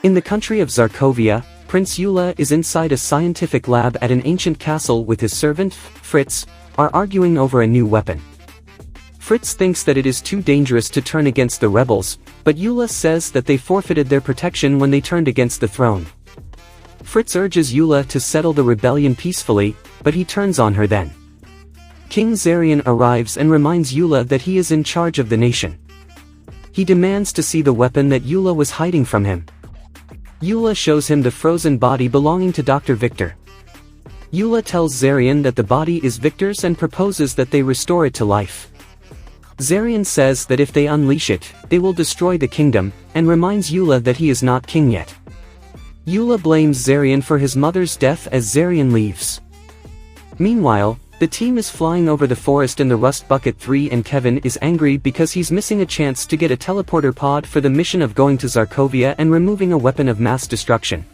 In the country of Zarkovia, Prince Eula is inside a scientific lab at an ancient castle with his servant, Fritz, are arguing over a new weapon. Fritz thinks that it is too dangerous to turn against the rebels, but Eula says that they forfeited their protection when they turned against the throne. Fritz urges Eula to settle the rebellion peacefully, but he turns on her then. King Zarian arrives and reminds Eula that he is in charge of the nation. He demands to see the weapon that Eula was hiding from him. Eula shows him the frozen body belonging to Dr. Victor. Eula tells Zarian that the body is Victor's and proposes that they restore it to life. Zarian says that if they unleash it, they will destroy the kingdom, and reminds Eula that he is not king yet. Eula blames Zarian for his mother's death as Zarian leaves. Meanwhile, the team is flying over the forest in the Rust Bucket 3 and Kevin is angry because he's missing a chance to get a teleporter pod for the mission of going to Zarkovia and removing a weapon of mass destruction.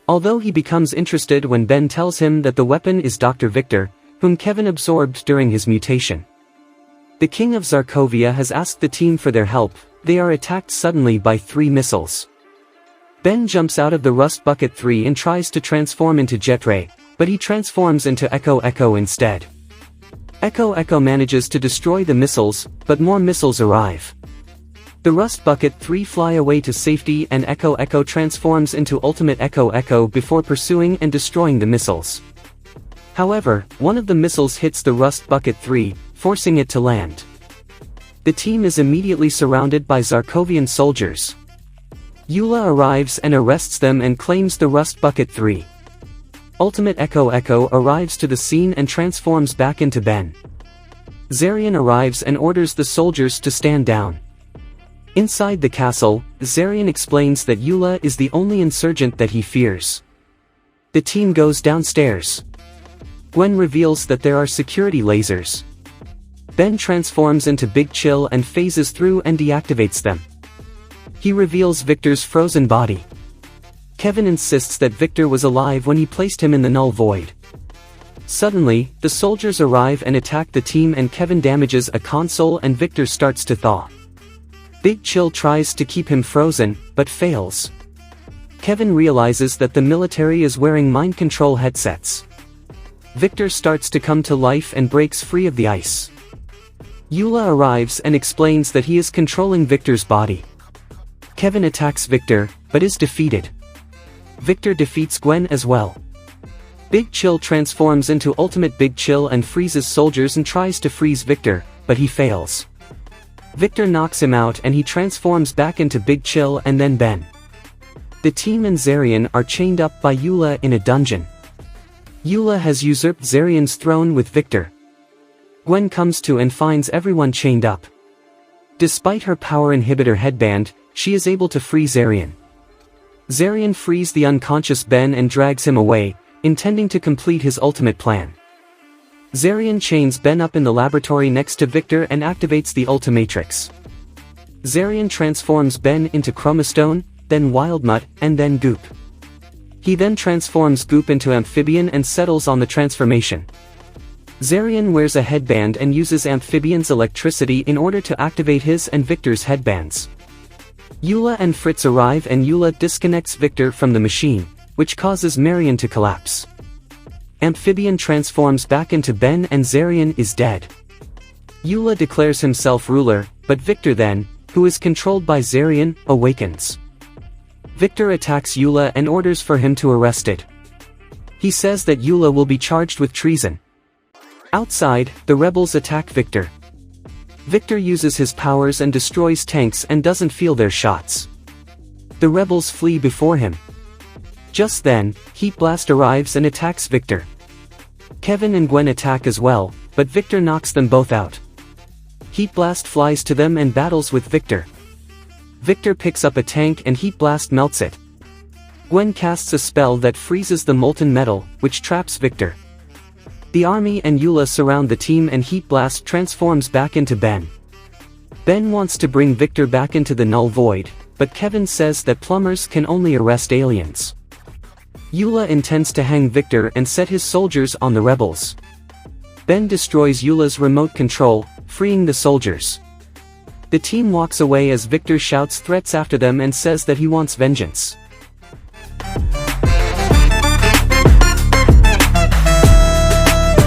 Although he becomes interested when Ben tells him that the weapon is Dr. Victor, whom Kevin absorbed during his mutation. The king of Zarkovia has asked the team for their help. They are attacked suddenly by 3 missiles. Ben jumps out of the Rust Bucket 3 and tries to transform into Jetray, but he transforms into Echo instead. Echo manages to destroy the missiles, but more missiles arrive. The Rust Bucket 3 fly away to safety and Echo transforms into Ultimate Echo before pursuing and destroying the missiles. However, one of the missiles hits the Rust Bucket 3, forcing it to land. The team is immediately surrounded by Zarkovian soldiers. Eula arrives and arrests them and claims the Rust Bucket 3. Ultimate Echo arrives to the scene and transforms back into Ben. Zarian arrives and orders the soldiers to stand down. Inside the castle, Zarian explains that Eula is the only insurgent that he fears. The team goes downstairs. Gwen reveals that there are security lasers. Ben transforms into Big Chill and phases through and deactivates them. He reveals Victor's frozen body. Kevin insists that Victor was alive when he placed him in the null void. Suddenly, the soldiers arrive and attack the team and Kevin damages a console and Victor starts to thaw. Big Chill tries to keep him frozen, but fails. Kevin realizes that the military is wearing mind control headsets. Victor starts to come to life and breaks free of the ice. Eula arrives and explains that he is controlling Victor's body. Kevin attacks Victor, but is defeated. Victor defeats Gwen as well. Big Chill transforms into Ultimate Big Chill and freezes soldiers and tries to freeze Victor, but he fails. Victor knocks him out and he transforms back into Big Chill and then Ben. The team and Zarian are chained up by Eula in a dungeon. Eula has usurped Zarian's throne with Victor. Gwen comes to and finds everyone chained up. Despite her power inhibitor headband, she is able to free Zarian. Zarian frees the unconscious Ben and drags him away, intending to complete his ultimate plan. Zarian chains Ben up in the laboratory next to Victor and activates the omnitrix. Zarian transforms Ben into Chromastone, then Wildmutt, and then Goop. He then transforms Goop into Amphibian and settles on the transformation. Zarian wears a headband and uses Amphibian's electricity in order to activate his and Victor's headbands. Eula and Fritz arrive and Eula disconnects Victor from the machine, which causes Marion to collapse. Amphibian transforms back into Ben and Zarian is dead. Eula declares himself ruler, but Victor then, who is controlled by Zarian, awakens. Victor attacks Eula and orders for him to arrest it. He says that Eula will be charged with treason. Outside, the rebels attack Victor. Victor uses his powers and destroys tanks and doesn't feel their shots. The rebels flee before him. Just then, Heat Blast arrives and attacks Victor. Kevin and Gwen attack as well, but Victor knocks them both out. Heat Blast flies to them and battles with Victor. Victor picks up a tank and Heat Blast melts it. Gwen casts a spell that freezes the molten metal, which traps Victor. The army and Eula surround the team and Heat Blast transforms back into Ben. Ben wants to bring Victor back into the null void, but Kevin says that plumbers can only arrest aliens. Eula intends to hang Victor and set his soldiers on the rebels. Ben destroys Eula's remote control, freeing the soldiers. The team walks away as Victor shouts threats after them and says that he wants vengeance.